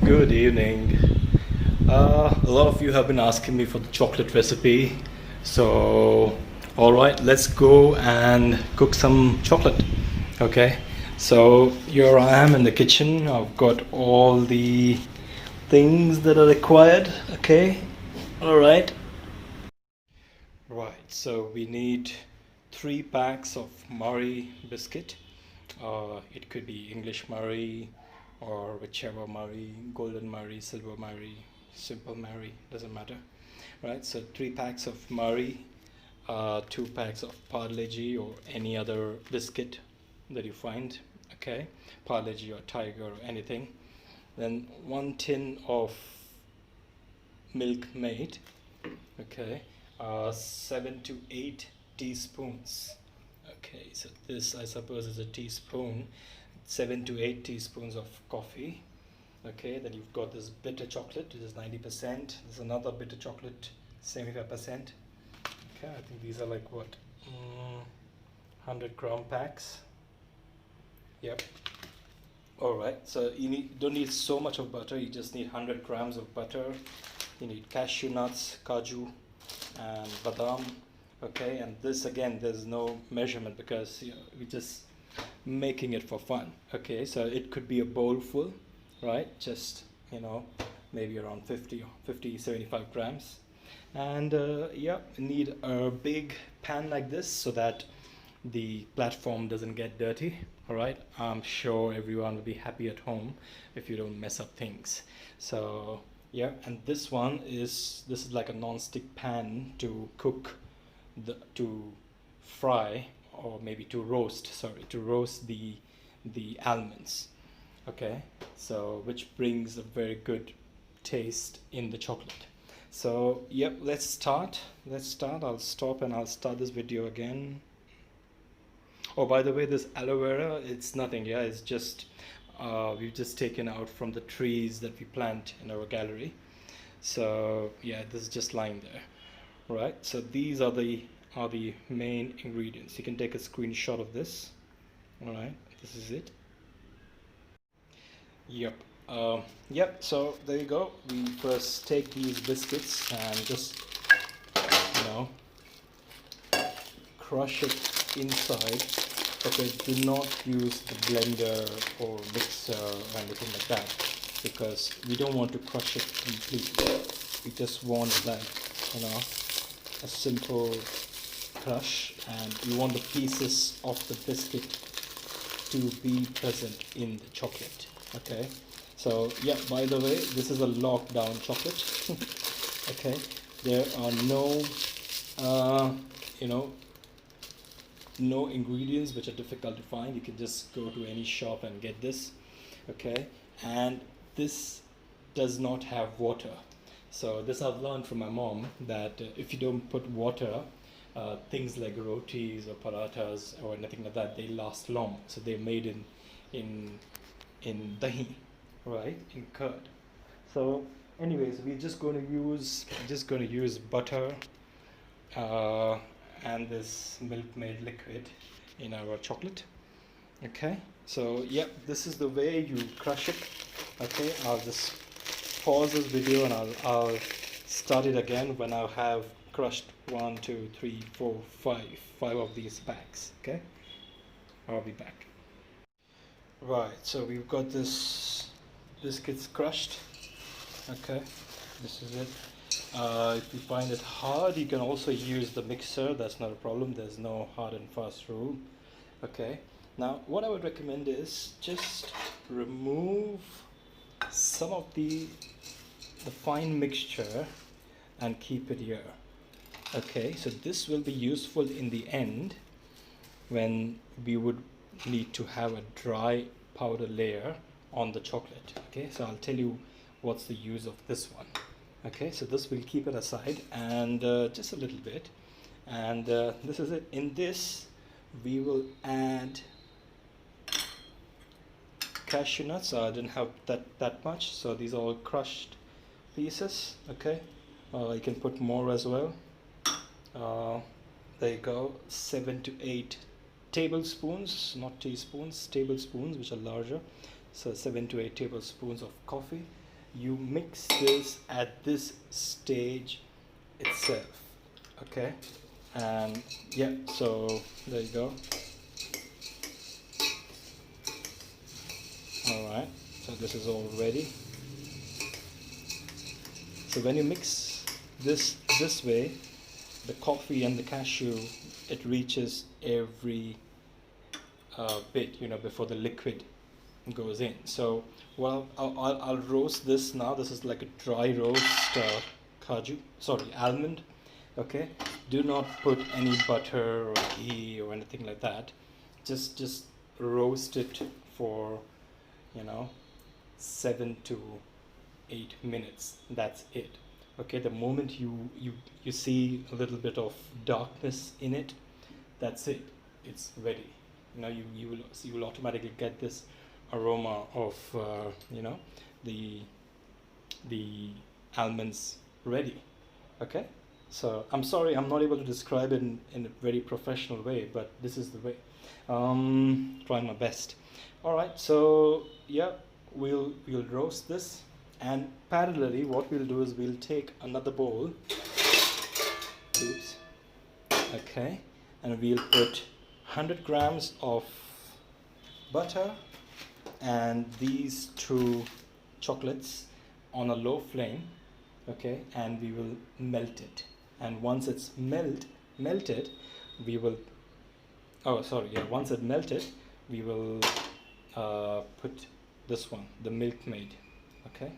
Good evening. A lot of you have been asking me for the chocolate recipe. So, all right, let's go and cook some chocolate. Okay. So, here I am in the kitchen. I've got all the things that are required. Okay. All right. Right. So, we need 3 packs of Murray biscuit. It could be English Murray or whichever Murray, golden Murray, silver Murray, simple Murray, doesn't matter. Right, so 3 packs of Murray, 2 packs of Parle-G or any other biscuit that you find, okay, Parle-G or Tiger or anything. Then 1 tin of milk made, okay, 7 to 8 teaspoons. Okay, so this I suppose is a teaspoon. 7 to 8 teaspoons of coffee. Okay, then you've got this bitter chocolate, this is 90%. There's another bitter chocolate, 75%. Okay, I think these are like what, 100 gram packs. Yep. All right, so don't need so much of butter. You just need 100 grams of butter. You need cashew nuts, kaju, and badam. Okay, and this again, there's no measurement because we're just making it for fun. Okay, so it could be a bowl full, right? Just maybe around 75 grams. And yeah, need a big pan like this so that the platform doesn't get dirty. All right, I'm sure everyone will be happy at home if you don't mess up things. So yeah, and this is like a non-stick pan to cook to fry, or maybe to roast, the almonds. Okay, so which brings a very good taste in the chocolate. So yep, let's start. I'll stop and I'll start this video again. Oh, by the way, this aloe vera, it's nothing. Yeah, it's just we've just taken out from the trees that we plant in our gallery. So yeah, this is just lying there. Right, so these are the main ingredients. You can take a screenshot of this. All right, this is it. Yep. Yep, so there you go. We first take these biscuits and just crush it inside. Okay, do not use the blender or mixer or anything like that, because we don't want to crush it completely. We just want a simple crush, and you want the pieces of the biscuit to be present in the chocolate. Okay, so yeah, by the way, this is a lockdown chocolate. Okay, there are no ingredients which are difficult to find. You can just go to any shop and get this. Okay, and this does not have water. So this I've learned from my mom, that if you don't put water, things like rotis or parathas or anything like that, they last long. So they're made in dahi, right, in curd. So anyways, we're just going to use butter and this milk made liquid in our chocolate. Okay, so yeah, this is the way you crush it. Okay, I'll just pause this video and I'll start it again when I have crushed 1, 2, 3, 4, 5 of these packs. Okay, I'll be back. Right, so we've got this biscuits crushed. Okay, this is it. If you find it hard, you can also use the mixer. That's not a problem. There's no hard and fast rule. Okay, now what I would recommend is just remove some of the fine mixture and keep it here. Okay, so this will be useful in the end when we would need to have a dry powder layer on the chocolate. Okay, so I'll tell you what's the use of this one. Okay, so this will keep it aside, and just a little bit, and this is it. In this we will add cashew nuts. I didn't have that much, so these are all crushed pieces. Okay, you can put more as well. There you go, 7 to 8 tablespoons, not teaspoons, tablespoons, which are larger. So 7 to 8 tablespoons of coffee. you mix this at this stage itself. Okay, and yeah, so there you go. All right, so this is all ready. So when you mix this way, the coffee and the cashew, it reaches every bit, you know, before the liquid goes in. So well, I'll roast this now. This is like a dry roast almond. Okay, do not put any butter or ghee or anything like that. Just roast it for, you know, 7 to 8 minutes. That's it. Okay, the moment you see a little bit of darkness in it, that's it, it's ready. You know, you will automatically get this aroma of you know, the almonds ready. Okay, so I'm sorry I'm not able to describe it in a very professional way, but this is the way. Trying my best. All right, so yeah, we'll roast this, and parallelly what we'll do is we'll take another bowl. Oops. Okay, and we'll put 100 grams of butter and these two chocolates on a low flame. Okay, and we will melt it, and once it's melted, we will, oh sorry, yeah, once it melted, we will put this one, the Milkmaid. Okay,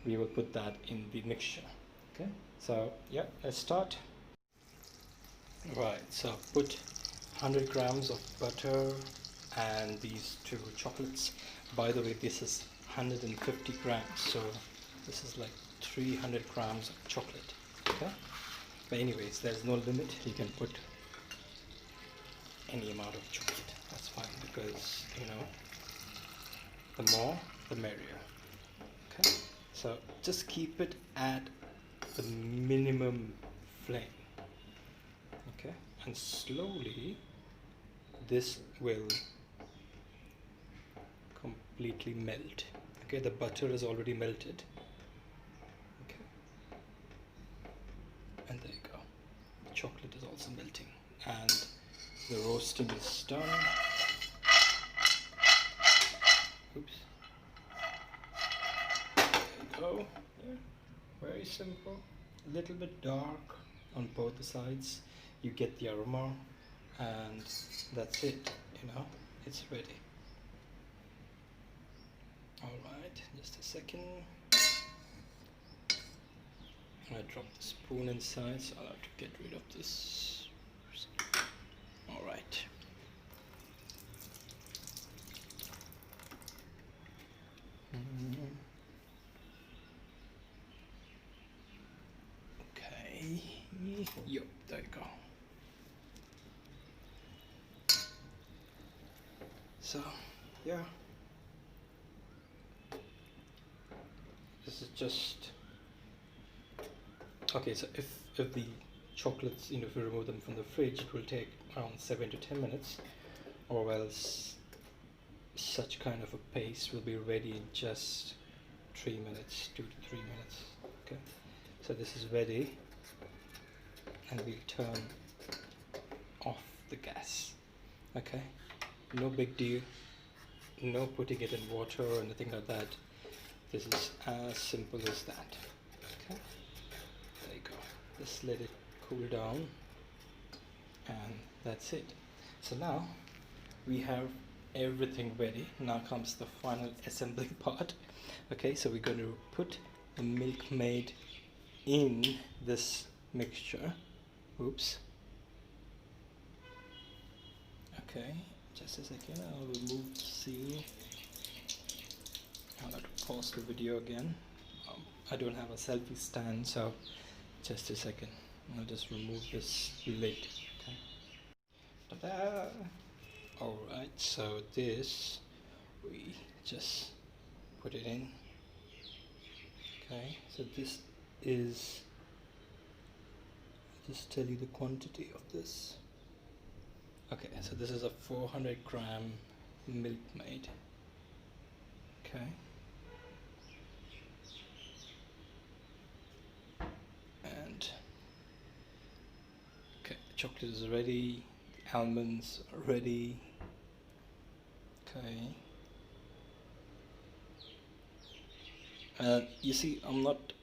we will put that in the mixture. Okay, so yeah, let's start. Right, so put 100 grams of butter and these two chocolates. By the way, this is 150 grams, so this is like 300 grams of chocolate. Okay, but anyways, there's no limit. You can put any amount of chocolate, that's fine, because you know, the more the merrier. Okay, so just keep it at the minimum flame. Okay, and slowly this will completely melt. Okay, the butter is already melted. Okay, and there you go, the chocolate is also melting, and the roasting is done. Oops. There you go. Yeah, very simple. A little bit dark on both the sides. You get the aroma, and that's it. You know, it's ready. All right, just a second. I dropped the spoon inside, so I'll have to get rid of this. All right. Okay. Yep, there you go. So, yeah. This is just okay. So if the chocolates, you know, if you remove them from the fridge, it will take around 7 to 10 minutes, or else such kind of a paste will be ready in just 3 minutes, 2 to 3 minutes. Okay, so this is ready, and we'll turn off the gas. Okay, no big deal, no putting it in water or anything like that. This is as simple as that. Okay, there you go. Just let it cool down, and that's it. So now we have everything ready. Now comes the final assembling part. Okay, so we're going to put the Milkmaid in this mixture. Oops. Okay, just a second, I'll remove the seal. I'll have to pause the video again. I don't have a selfie stand, so just a second. I'll just remove this lid. Okay. Ta-da! Alright, so this, we just put it in. Okay, so this is, I'll just tell you the quantity of this. Okay, so this is a 400 gram Milkmaid. Okay. chocolate is ready, almonds are ready. Okay. You see, I'm not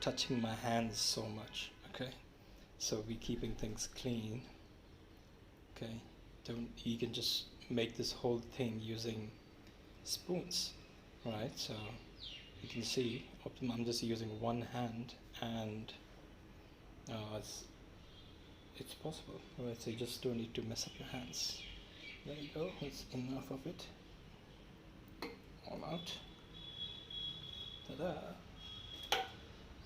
touching my hands so much. Okay, so we're keeping things clean. Okay, don't you can just make this whole thing using spoons, right? So you can see I'm just using one hand, and it's possible, right? So you just don't need to mess up your hands. There you go, it's enough of it. All out. Ta-da!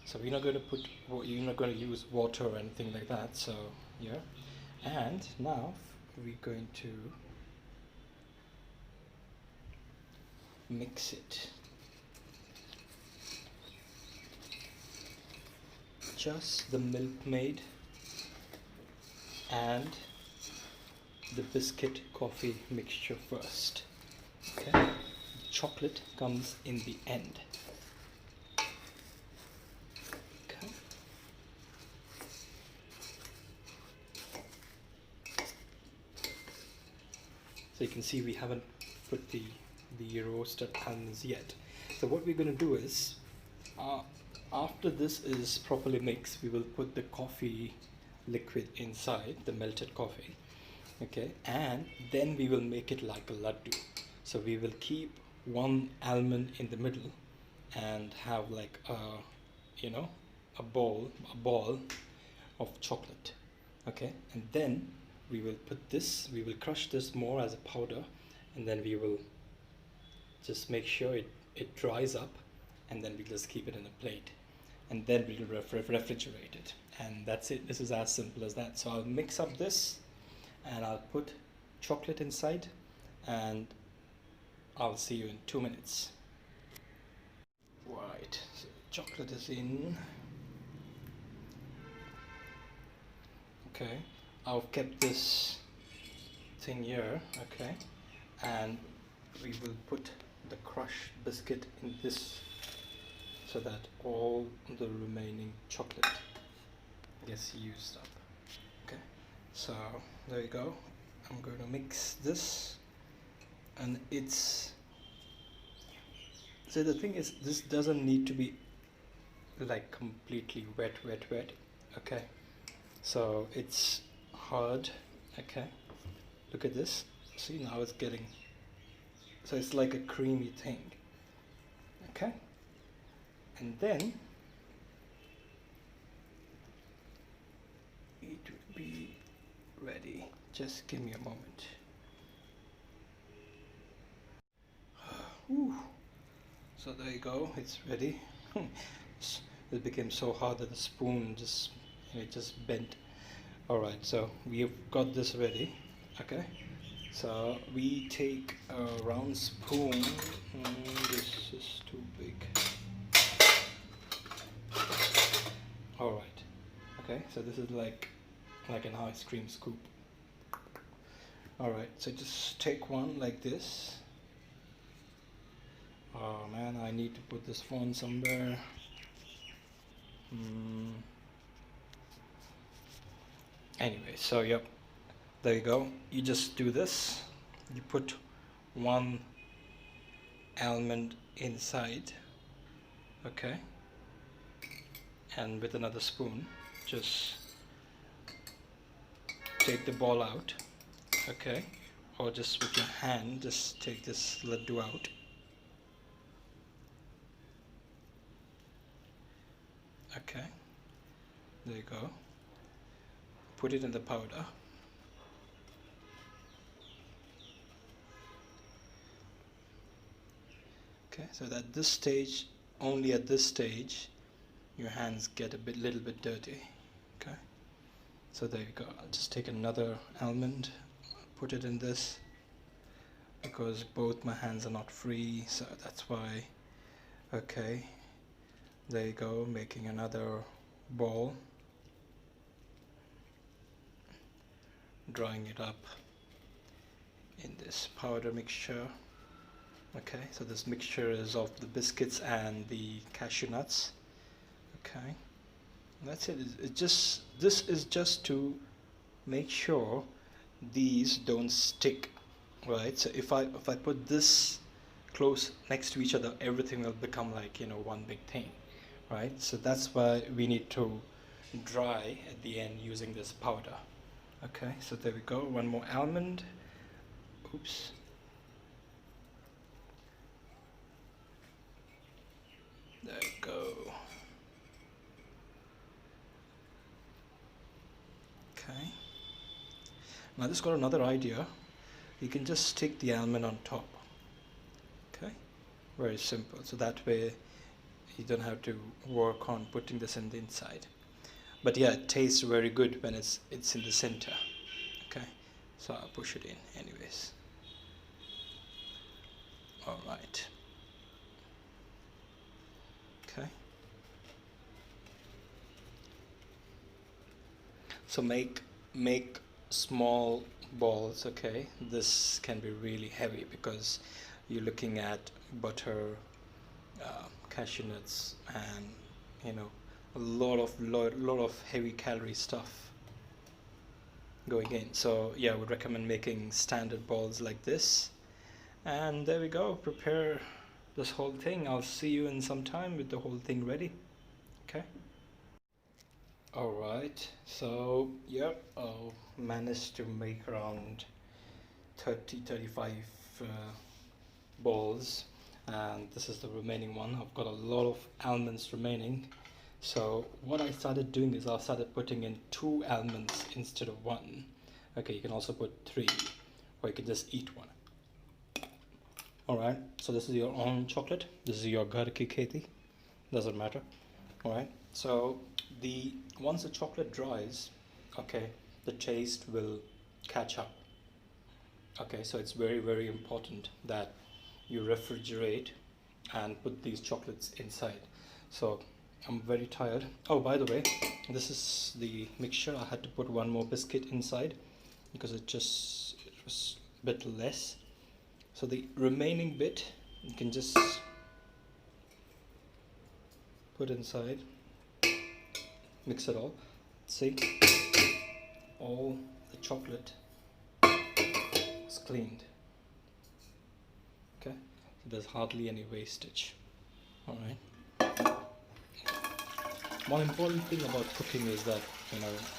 So we're not going to you're not going to use water or anything like that. So yeah, and now we're going to mix it. Just the milkmaid and the biscuit coffee mixture first. Okay, the chocolate comes in the end. Okay. So you can see we haven't put the roasted almonds yet. So what we're going to do is, after this is properly mixed, we will put the coffee liquid inside, the melted coffee. Okay, and then we will make it like a laddu. So we will keep one almond in the middle and have like a ball of chocolate. Okay, and then we will crush this more as a powder, and then we will just make sure it dries up, and then we just keep it in a plate, and then we'll refrigerate it, and that's it. This is as simple as that. So I'll mix up this, and I'll put chocolate inside, and I'll see you in 2 minutes. Right, so chocolate is in. Okay, I've kept this thing here. Okay, and we will put the crushed biscuit in this, so that all the remaining chocolate gets used up. Okay, so there you go. I'm going to mix this, and so the thing is, this doesn't need to be like completely wet. Okay, so it's hard. Okay, look at this. See, now it's getting, so it's like a creamy thing. Okay, and then it will be ready. Just give me a moment. Whew. So there you go, it's ready. It became so hard that the spoon just bent. Alright, so we've got this ready. Okay, so we take a round spoon. This is too big. Alright, okay, so this is like an ice cream scoop. Alright, so just take one like this. Oh man, I need to put this phone somewhere. Anyway, so yep, there you go. You just do this. You put one almond inside. Okay, and with another spoon, just take the ball out. Okay, or just with your hand, just take this laddu out. Okay, there you go. Put it in the powder. Okay, so at this stage, only at this stage, your hands get little bit dirty. Okay, so there you go. I'll just take another almond, put it in this, because both my hands are not free, so that's why. Okay, there you go, making another ball, drying it up in this powder mixture. Okay, so this mixture is of the biscuits and the cashew nuts. Okay, and that's it. This is just to make sure these don't stick, right? So if I put this close next to each other, everything will become like, you know, one big thing, right? So that's why we need to dry at the end using this powder. Okay, so there we go. One more almond. Oops. There we go. Okay. Now this got another idea. You can just stick the almond on top. Okay. Very simple. So that way you don't have to work on putting this in the inside. But yeah, it tastes very good when it's in the center. Okay. So I'll push it in anyways. All right. Okay. So make small balls. Okay, this can be really heavy because you're looking at butter, cashew nuts, and you know, a lot of heavy calorie stuff going in. So yeah, I would recommend making standard balls like this. And there we go. Prepare this whole thing. I'll see you in some time with the whole thing ready. Okay. All right. So yep, I'll manage to make around 35 balls, and this is the remaining one. I've got a lot of almonds remaining. So what I started doing is I started putting in 2 almonds instead of 1. Okay, you can also put 3, or you can just eat one. Alright, so this is your own chocolate. This is your ghar ki kheti. Doesn't matter. Alright, so once the chocolate dries, okay, the taste will catch up. Okay, so it's very important that you refrigerate and put these chocolates inside. So I'm very tired. Oh, by the way, this is the mixture. I had to put one more biscuit inside because it was a bit less. So the remaining bit you can just put inside, mix it all. See, all the chocolate is cleaned. Okay, so there's hardly any wastage. All right. One important thing about cooking is that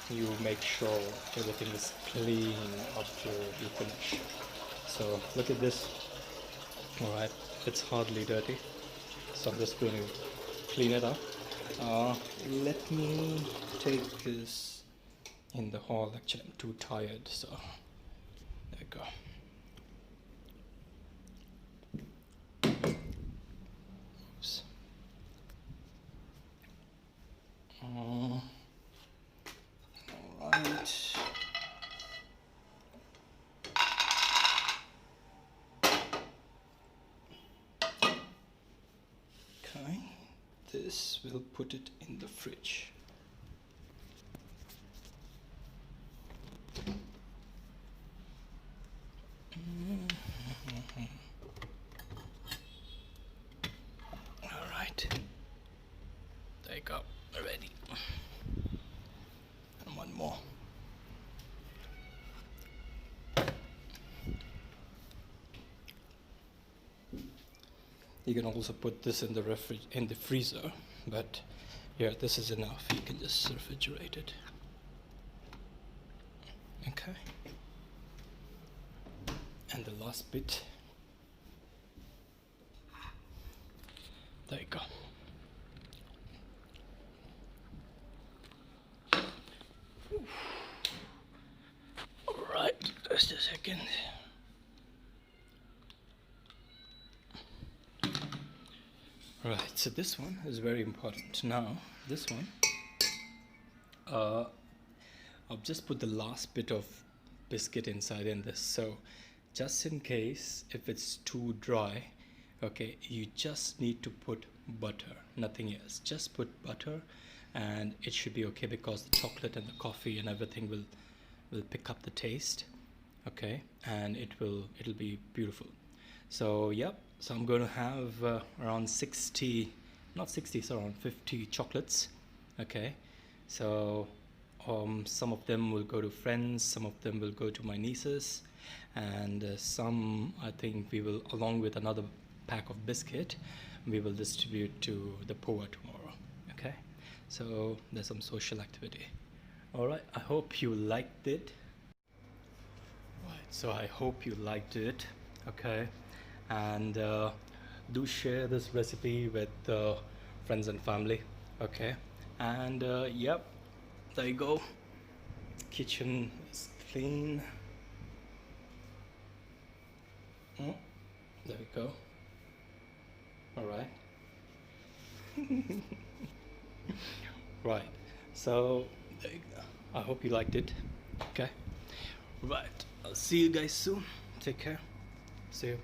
you make sure everything is clean after you finish. So look at this. All right, it's hardly dirty. So I'm just going to clean it up. Let me take this in the hall. Actually, I'm too tired. So there we go. Oops. All right. Okay, this will put it in the fridge. All right, there you go, ready. And one more. You can also put this in the freezer, but yeah, this is enough. You can just refrigerate it. Okay. And the last bit. There you go. All right, just a second. Right, so this one is very important. Now, this one, I'll just put the last bit of biscuit inside in this. So, just in case if it's too dry, okay, you just need to put butter, nothing else. Just put butter, and it should be okay because the chocolate and the coffee and everything will pick up the taste, okay, and it'll be beautiful. So yep, so I'm going to have around 60, not 60, so around 50 chocolates. Okay, so Some of them will go to friends, some of them will go to my nieces, and some I think we will, along with another pack of biscuit, we will distribute to the poor tomorrow. Okay, so there's some social activity. All right, I hope you liked it. Right, so I hope you liked it. Okay, and do share this recipe with friends and family. Okay, and yep, there you go. Kitchen is clean. There we go. All right. Right. So I hope you liked it. Okay. Right. I'll see you guys soon. Take care. See you.